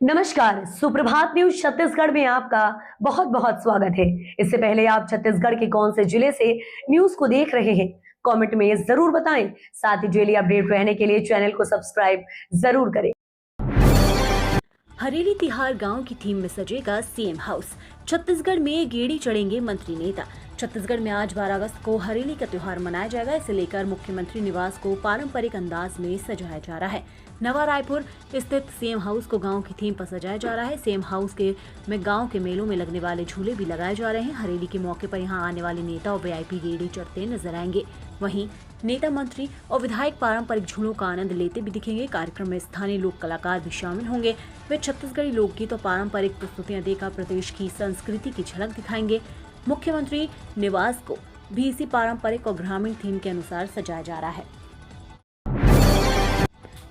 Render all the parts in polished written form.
नमस्कार, सुप्रभात न्यूज छत्तीसगढ़ में आपका बहुत बहुत स्वागत है। इससे पहले आप छत्तीसगढ़ के कौन से जिले से न्यूज को देख रहे हैं, कमेंट में जरूर बताएं। साथ ही डेली अपडेट रहने के लिए चैनल को सब्सक्राइब जरूर करें। हरेली तिहार गांव की थीम में सजेगा सीएम हाउस। छत्तीसगढ़ में गेड़ी चढ़ेंगे मंत्री नेता। छत्तीसगढ़ में आज 12 अगस्त को हरेली का त्योहार मनाया जाएगा। इसे लेकर मुख्यमंत्री निवास को पारंपरिक अंदाज में सजाया जा रहा है। नवा रायपुर स्थित सीएम हाउस को गांव की थीम पर सजाया जा रहा है। सीएम हाउस में गांव के मेलों में लगने वाले झूले भी लगाए जा रहे हैं। हरेली के मौके पर यहां आने वाले नेता और वीआईपी गेड़ी चढ़ते नजर आएंगे। वहीं नेता, मंत्री और विधायक पारंपरिक झूलों का आनंद लेते भी दिखेंगे। कार्यक्रम में स्थानीय लोक कलाकार भी शामिल होंगे। वे छत्तीसगढ़ी लोकगीत और पारंपरिक प्रस्तुतियां देकर प्रदेश की संस्कृति की झलक दिखाएंगे। मुख्यमंत्री निवास को भी इसी पारंपरिक और ग्रामीण थीम के अनुसार सजाया जा रहा है।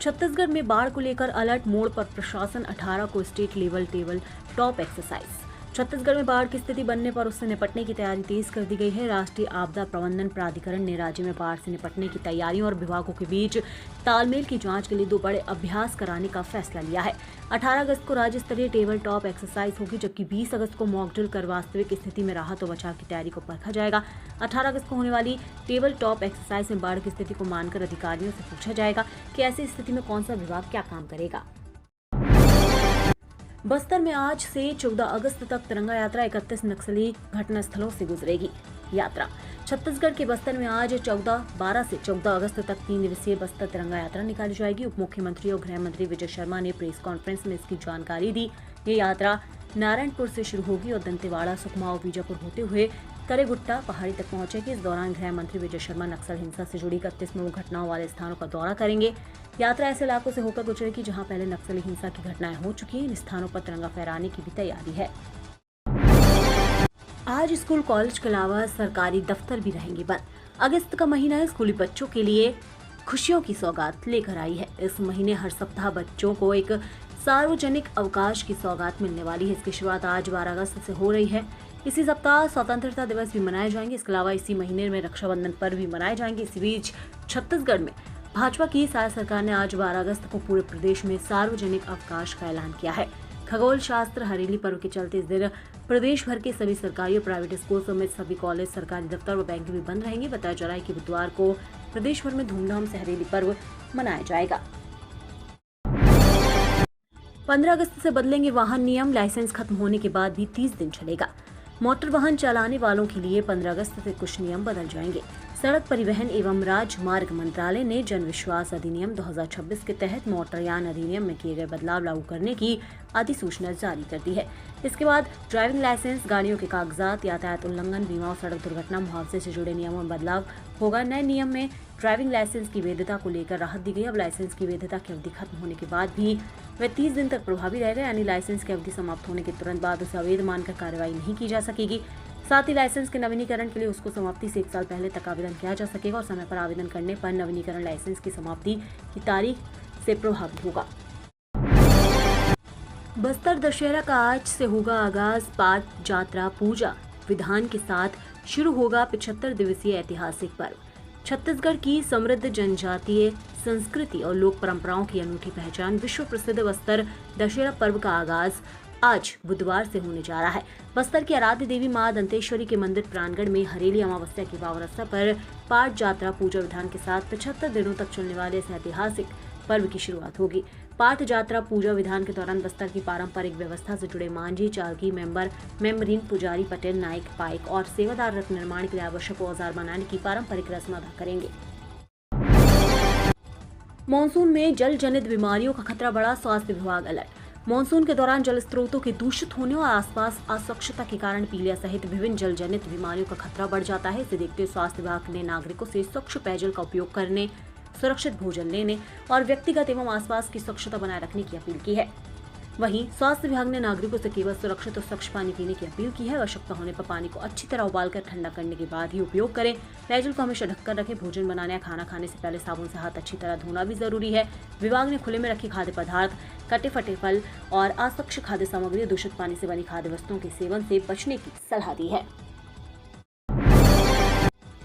छत्तीसगढ़ में बाढ़ को लेकर अलर्ट मोड पर प्रशासन। 18 को state level table top exercise. Chhattisgarh में बाढ़ की स्थिति बनने पर उससे निपटने की तैयारी तेज कर दी गई है। राष्ट्रीय आपदा प्रबंधन प्राधिकरण ने राज्य में बाढ़ से निपटने की तैयारियों और विभागों के बीच तालमेल की जांच के लिए 2 बड़े अभ्यास कराने का फैसला लिया है। 18 अगस्त को राज्य स्तरीय टेबल टॉप एक्सरसाइज होगी, जबकि 20 अगस्त को मॉक ड्रिल कर वास्तविक स्थिति में राहत और बचाव की तैयारी को परखा जाएगा। 18 अगस्त को होने वाली टेबल टॉप एक्सरसाइज में बाढ़ की स्थिति को मानकर अधिकारियों से पूछा जाएगा कि ऐसी स्थिति में कौन सा विभाग क्या काम करेगा। बस्तर में आज से 14 अगस्त तक तिरंगा यात्रा 31 नक्सली घटनास्थलों से गुजरेगी। यात्रा छत्तीसगढ़ के बस्तर में आज 12 से 14 अगस्त तक 3 दिवसीय बस्तर तिरंगा यात्रा निकाली जाएगी। उप मुख्यमंत्री और गृह मंत्री विजय शर्मा ने प्रेस कॉन्फ्रेंस में इसकी जानकारी दी। ये यात्रा नारायणपुर से शुरू होगी और दंतेवाड़ा, सुकमा और बीजापुर होते हुए करेगुट्टा पहाड़ी तक पहुंचेगी। इस दौरान गृह मंत्री विजय शर्मा नक्सल हिंसा से जुड़ी 31 प्रमुख घटनाओं वाले स्थानों का दौरा करेंगे। यात्रा ऐसे इलाकों से होकर गुजरेगी जहां पहले नक्सली हिंसा की घटनाएं हो चुकी हैं। इन स्थानों पर तिरंगा फहराने की भी तैयारी है। आज स्कूल, कॉलेज के अलावा सरकारी दफ्तर भी रहेंगे बंद। अगस्त का महीना स्कूली बच्चों के लिए खुशियों की सौगात लेकर आई है। इस महीने हर सप्ताह बच्चों को एक सार्वजनिक अवकाश की सौगात मिलने वाली है। इसकी शुरुआत आज 12 अगस्त से हो रही है। इसी सप्ताह स्वतंत्रता दिवस भी मनाए जाएंगे। इसके अलावा इसी महीने में रक्षाबंधन पर्व भी मनाए जाएंगे। इसी बीच छत्तीसगढ़ में भाजपा की साय सरकार ने आज 12 अगस्त को पूरे प्रदेश में सार्वजनिक अवकाश का ऐलान किया है। खगोल शास्त्र हरेली पर्व के चलते इस दिन प्रदेश भर के सभी सरकारी और प्राइवेट स्कूल समेत सभी कॉलेज, सरकारी दफ्तर व बैंक भी बंद रहेंगे। बताया जा रहा है कि बुधवार को प्रदेश भर में धूमधाम से हरेली पर्व मनाया जाएगा। 15 अगस्त से बदलेंगे वाहन नियम। लाइसेंस खत्म होने के बाद भी 30 दिन चलेगा। मोटर वाहन चलाने वालों के लिए 15 अगस्त से कुछ नियम बदल जाएंगे। सड़क परिवहन एवं राजमार्ग मंत्रालय ने जन विश्वास अधिनियम 2026 के तहत मोटरयान अधिनियम में किए गए बदलाव लागू करने की अधिसूचना जारी कर दी है। इसके बाद ड्राइविंग लाइसेंस, गाड़ियों के कागजात, यातायात उल्लंघन, बीमा और सड़क दुर्घटना मुआवजे से जुड़े नियमों में बदलाव होगा। नए नियम में ड्राइविंग लाइसेंस की वैधता को लेकर राहत दी गई। अब लाइसेंस की वैधता की अवधि खत्म होने के बाद भी वह 30 दिन तक प्रभावी रहेगा, यानी लाइसेंस की अवधि समाप्त होने के तुरंत बाद उसे अवैध मानकर कार्रवाई नहीं की जा सकेगी। साथ ही लाइसेंस के नवीनीकरण के लिए उसको समाप्ति से 1 साल पहले तक आवेदन किया जा सकेगा और समय पर आवेदन करने पर नवीनीकरण लाइसेंस की समाप्ति की तारीख से प्रभावी होगा। बस्तर दशहरा का आज से होगा आगाज। पाठ, जात्रा, पूजा विधान के साथ शुरू होगा 75 दिवसीय ऐतिहासिक पर्व। छत्तीसगढ़ की समृद्ध जनजातीय संस्कृति और लोक परंपराओं की अनूठी पहचान विश्व प्रसिद्ध बस्तर दशहरा पर्व का आगाज आज बुधवार से होने जा रहा है। बस्तर की आराध्य देवी मां दंतेश्वरी के मंदिर प्रांगण में हरेली अमावस्या के पावन अवसर पर पाठ, जात्रा, पूजा विधान के साथ 75 दिनों तक चलने वाले इस ऐतिहासिक पर्व की शुरुआत होगी। पाठ, जात्रा, पूजा विधान के दौरान बस्तर की पारंपरिक व्यवस्था से जुड़े मांझी, चालकी, मेंबरीन, पुजारी, पटेल, नायक, पाइक और सेवादार रथ निर्माण के लिए आवश्यक औजार बनाने की पारंपरिक रस्म अदा करेंगे। मानसून में जल जनित बीमारियों का खतरा बढ़ा। स्वास्थ्य विभाग अलर्ट। मानसून के दौरान जल स्रोतों के दूषित होने और आसपास अस्वच्छता के कारण पीलिया सहित विभिन्न जल जनित बीमारियों का खतरा बढ़ जाता है। इसे देखते हुए स्वास्थ्य विभाग ने नागरिकों से स्वच्छ पेयजल का उपयोग करने, सुरक्षित भोजन लेने और व्यक्तिगत एवं आसपास की स्वच्छता बनाए रखने की अपील की है। वहीं स्वास्थ्य विभाग ने नागरिकों से केवल सुरक्षित और स्वच्छ पानी पीने की अपील की है। आवश्यकता होने पर पानी को अच्छी तरह उबालकर ठंडा करने के बाद ही उपयोग करें। पेयजल को हमेशा ढककर रखें। भोजन बनाने या खाना खाने से पहले साबुन से हाथ अच्छी तरह धोना भी जरूरी है। विभाग ने खुले में रखी खाद्य पदार्थ, कटे फटे फल और अस्वच्छ खाद्य सामग्री, दूषित पानी से बनी खाद्य वस्तुओं के सेवन से बचने की सलाह दी है।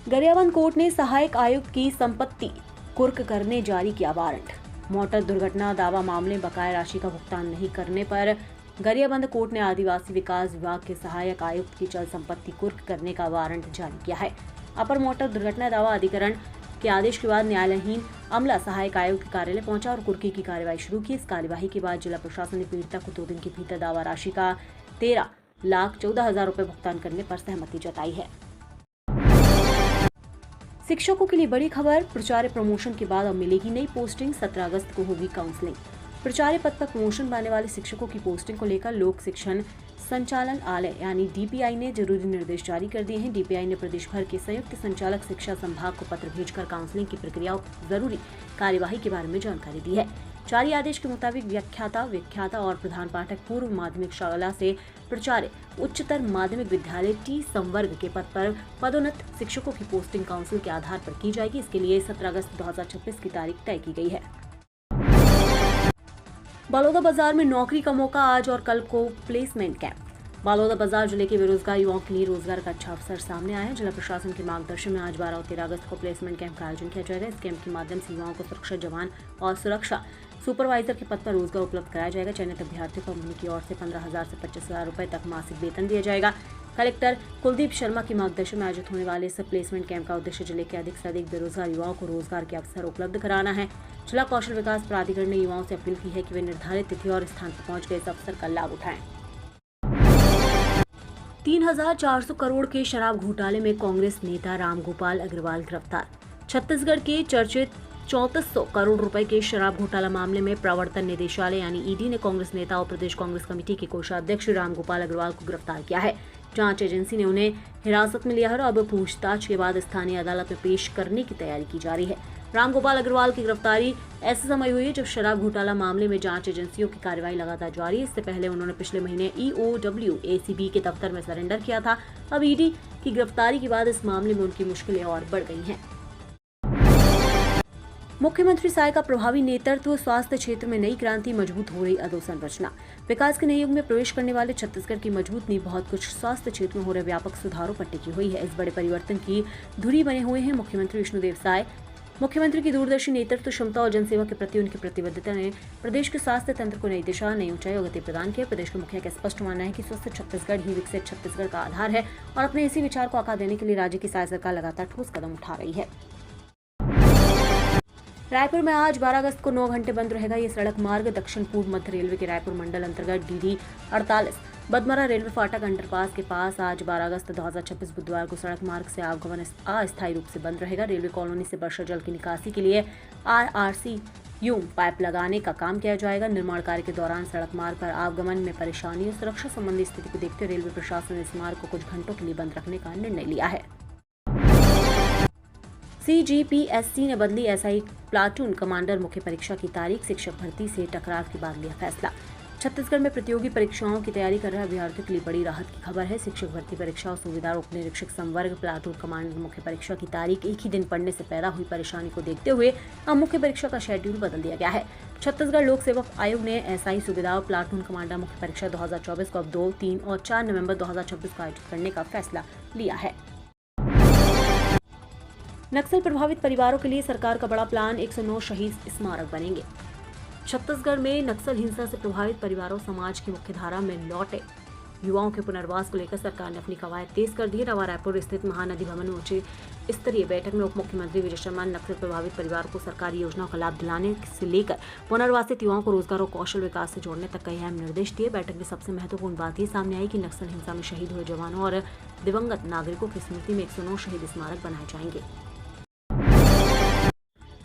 गरियाबंद कोर्ट ने सहायक आयुक्त की संपत्ति कुर्क करने जारी किया वारंट। मोटर दुर्घटना दावा मामले में बकाया राशि का भुगतान नहीं करने पर गरियाबंद कोर्ट ने आदिवासी विकास विभाग के सहायक आयुक्त की चल संपत्ति कुर्क करने का वारंट जारी किया है। अपर मोटर दुर्घटना दावा अधिकरण के आदेश के बाद न्यायालयहीन अमला सहायक आयुक्त के कार्यालय पहुंचा और कुर्की की कार्यवाही शुरू की। इस कार्यवाही के बाद जिला प्रशासन ने पीड़िता को 2 दिन के भीतर दावा राशि का 13,14,000 रुपए भुगतान करने पर सहमति जताई है। शिक्षकों के लिए बड़ी खबर, प्राचार्य प्रमोशन के बाद अब मिलेगी नई पोस्टिंग, 17 अगस्त को होगी काउंसलिंग। प्राचार्य पद पर प्रमोशन पाने वाले शिक्षकों की पोस्टिंग को लेकर लोक शिक्षण संचालनालय यानी डीपीआई ने जरूरी निर्देश जारी कर दिए हैं। डीपीआई ने प्रदेश भर के संयुक्त संचालक शिक्षा संभाग को पत्र भेजकर काउंसलिंग की प्रक्रिया और जरूरी कार्यवाही के बारे में जानकारी दी है। जारी आदेश के मुताबिक व्याख्याता और प्रधान पाठक पूर्व माध्यमिक शाला से प्राचार्य उच्चतर माध्यमिक विद्यालय टी संवर्ग के पद पर पदोन्नत शिक्षकों की पोस्टिंग काउंसिल के आधार पर की जाएगी। इसके लिए 17 अगस्त 2026 की तारीख तय की गई है। बलौदा बाजार में नौकरी का मौका, आज और कल को प्लेसमेंट कैंप। बलौदा बाजार जिले के बेरोजगार युवाओं के लिए रोजगार का अच्छा अवसर सामने आया है। जिला प्रशासन के मार्गदर्शन में आज 12 और 13 अगस्त को प्लेसमेंट कैंप का आयोजन किया जाएगा। इस कैंप के माध्यम से युवाओं को सुरक्षा जवान और सुरक्षा सुपरवाइजर के पद पर रोजगार उपलब्ध कराया जाएगा। चयनित अभ्यर्थियों को उनकी ओर से 15,000 से 25,000 रुपए तक मासिक वेतन दिया जाएगा। कलेक्टर कुलदीप शर्मा के मार्गदर्शन में आयोजित होने वाले इस प्लेसमेंट कैंप का उद्देश्य जिले के अधिक से अधिक बेरोजगार युवाओं को रोजगार के अवसर उपलब्ध कराना है। जिला कौशल विकास प्राधिकरण ने युवाओं से अपील की है कि वे निर्धारित तिथि और स्थान पर पहुंच गए इस अवसर का लाभ उठाएं। 3,400 करोड़ के शराब घोटाले में कांग्रेस नेता रामगोपाल अग्रवाल गिरफ्तार। छत्तीसगढ़ के चर्चित 3400 करोड़ रुपए के शराब घोटाला मामले में प्रवर्तन निदेशालय यानी ईडी ने कांग्रेस नेता और प्रदेश कांग्रेस कमेटी के कोषाध्यक्ष रामगोपाल अग्रवाल को गिरफ्तार किया है। जांच एजेंसी ने उन्हें हिरासत में लिया है और अब पूछताछ के बाद स्थानीय अदालत में पेश करने की तैयारी की जा रही है। रामगोपाल अग्रवाल की गिरफ्तारी ऐसे समय हुई है जब शराब घोटाला मामले में जांच एजेंसियों की कार्रवाई लगातार जारी है। इससे पहले उन्होंने पिछले महीने EOW ACB के दफ्तर में सरेंडर किया था। अब ईडी की गिरफ्तारी के बाद इस मामले में उनकी मुश्किलें और बढ़ गई हैं। मुख्यमंत्री साय का प्रभावी नेतृत्व, स्वास्थ्य क्षेत्र में नई क्रांति, मजबूत हो रही अधोसंरचना। विकास के नए युग में प्रवेश करने वाले छत्तीसगढ़ की मजबूत नींव बहुत कुछ स्वास्थ्य क्षेत्र में हो रहे व्यापक सुधारों पर टिकी हुई है। इस बड़े परिवर्तन की धुरी बने हुए हैं मुख्यमंत्री विष्णुदेव साय। मुख्यमंत्री की दूरदर्शी नेतृत्व क्षमता और जनसेवा के प्रति उनकी प्रतिबद्धता ने प्रदेश के स्वास्थ्य तंत्र को नई दिशा, नई ऊंचाई और गति प्रदान किया। प्रदेश के मुखिया का स्पष्ट मानना है कि स्वस्थ छत्तीसगढ़ ही विकसित छत्तीसगढ़ का आधार है और अपने इसी विचार को आकार देने के लिए राज्य की साय सरकार लगातार ठोस कदम उठा रही है। रायपुर में आज 12 अगस्त को 9 घंटे बंद रहेगा ये सड़क मार्ग। दक्षिण पूर्व मध्य रेलवे के रायपुर मंडल अंतर्गत DD 48 बदमरा रेलवे फाटक अंडरपास के पास आज 12 अगस्त 2026 बुधवार को सड़क मार्ग से आवागमन अस्थायी रूप से बंद रहेगा। रेलवे कॉलोनी से वर्षा जल की निकासी के लिए RRC पाइप लगाने का काम किया जाएगा। निर्माण कार्य के दौरान सड़क मार्ग पर आवागमन में परेशानी और सुरक्षा संबंधी स्थिति को देखते हुए रेलवे प्रशासन ने इस मार्ग को कुछ घंटों के लिए बंद रखने का निर्णय लिया है। CGPSC ने बदली SI प्लाटून कमांडर मुख्य परीक्षा की तारीख। शिक्षक भर्ती से टकराव के बाद लिया फैसला। छत्तीसगढ़ में प्रतियोगी परीक्षाओं की तैयारी कर रहे अभ्यर्थियों के लिए बड़ी राहत की खबर है। शिक्षक भर्ती परीक्षा और सूबेदार उप निरीक्षक संवर्ग प्लाटून कमांडर मुख्य परीक्षा की तारीख एक ही दिन पड़ने से पैदा हुई परेशानी को देखते हुए अब मुख्य परीक्षा का शेड्यूल बदल दिया गया है। छत्तीसगढ़ लोक सेवक आयोग ने SI सूबेदार प्लाटून कमांडर मुख्य परीक्षा 2024 को अब 2, 3 और 4 नवंबर 2026 को आयोजित करने का फैसला लिया है। नक्सल प्रभावित परिवारों के लिए सरकार का बड़ा प्लान, 109 शहीद स्मारक बनेंगे। छत्तीसगढ़ में नक्सल हिंसा से प्रभावित परिवारों समाज की मुख्यधारा में लौटे युवाओं के पुनर्वास को लेकर सरकार ने अपनी कवायद तेज कर दी है। नवा रायपुर स्थित महानदी भवन में उच्च स्तरीय बैठक में उप मुख्यमंत्री विजय शर्मा ने नक्सल प्रभावित परिवारों को सरकारी योजनाओं का लाभ दिलाने से लेकर पुनर्वासित युवाओं को रोजगार और कौशल विकास से जोड़ने तक कई अहम निर्देश दिए। बैठक में सबसे महत्वपूर्ण बात ये सामने आई कि नक्सल हिंसा में शहीद हुए जवानों और दिवंगत नागरिकों की स्मृति में 109 शहीद स्मारक बनाए जाएंगे।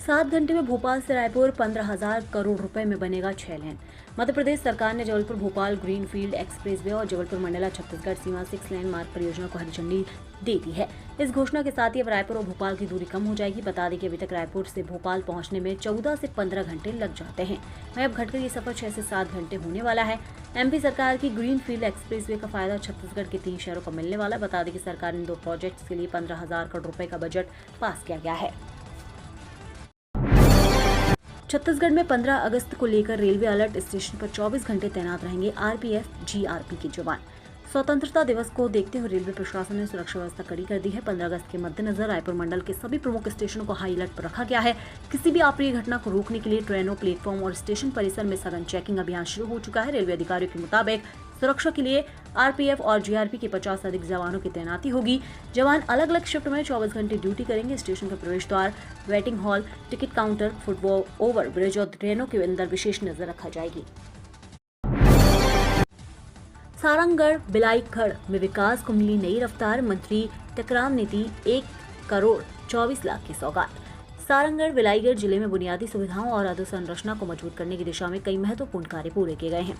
7 घंटे में भोपाल से रायपुर 15,000 करोड़ रुपए में बनेगा 6 लेन। मध्य प्रदेश सरकार ने जबलपुर भोपाल ग्रीनफील्ड एक्सप्रेसवे और जबलपुर मंडला छत्तीसगढ़ सीमा 6 लेन मार्ग परियोजना को हरी झंडी दे दी है। इस घोषणा के साथ ही अब रायपुर और भोपाल की दूरी कम हो जाएगी। बता दें कि अभी तक रायपुर से भोपाल पहुंचने में 14 से 15 घंटे लग जाते हैं। वहीं अब घटकर ये सफर 6 से 7 घंटे होने वाला है। MP सरकार की ग्रीनफील्ड एक्सप्रेसवे का फायदा छत्तीसगढ़ के 3 शहरों को मिलने वाला है। बता दें कि सरकार ने 2 प्रोजेक्ट्स के लिए 15,000 करोड़ रुपए का बजट पास किया गया है। छत्तीसगढ़ में 15 अगस्त को लेकर रेलवे अलर्ट। स्टेशन पर 24 घंटे तैनात रहेंगे RPF GRP के जवान। स्वतंत्रता दिवस को देखते हुए रेलवे प्रशासन ने सुरक्षा व्यवस्था कड़ी कर दी है। 15 अगस्त के मद्देनजर रायपुर मंडल के सभी प्रमुख स्टेशनों को हाई अलर्ट पर रखा गया है। किसी भी अप्रिय घटना को रोकने के लिए ट्रेनों, प्लेटफॉर्म और स्टेशन परिसर में सघन चेकिंग अभियान शुरू हो चुका है। रेलवे अधिकारियों के मुताबिक सुरक्षा के लिए आरपीएफ और जीआरपी के 50 से अधिक जवानों की तैनाती होगी। जवान अलग अलग शिफ्ट में 24 घंटे ड्यूटी करेंगे। स्टेशन का प्रवेश द्वार, waiting hall, ticket counter, foot over bridge और ट्रेनों के अंदर विशेष नजर रखा जाएगी। सारंगगढ़ बिलाईगढ़ में विकास को मिली नई रफ्तार। मंत्री टकराम ने दी 1 करोड़ 24 लाख की सौगात। सारंगगढ़ बिलाईगढ़ जिले में बुनियादी सुविधाओं और अधोसंरचना को मजबूत करने की दिशा में कई महत्वपूर्ण कार्य पूरे किए गए हैं।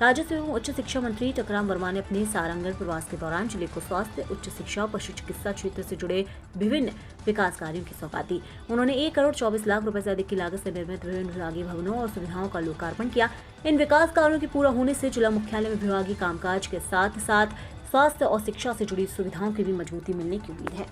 राजस्व एवं उच्च शिक्षा मंत्री टकराम वर्मा ने अपने सारंगगढ़ प्रवास के दौरान जिले को स्वास्थ्य, उच्च शिक्षा और पशु चिकित्सा क्षेत्र से जुड़े विभिन्न विकास कार्यों की सौगात दी। उन्होंने 1 करोड़ 24 लाख रुपए से अधिक की लागत से निर्मित विभिन्न विभागीय भवनों और सुविधाओं का लोकार्पण किया। इन विकास कार्यों के पूरा होने से जिला मुख्यालय में विभागीय कामकाज के साथ साथ स्वास्थ्य और शिक्षा से जुड़ी सुविधाओं की भी मजबूती मिलने की उम्मीद है।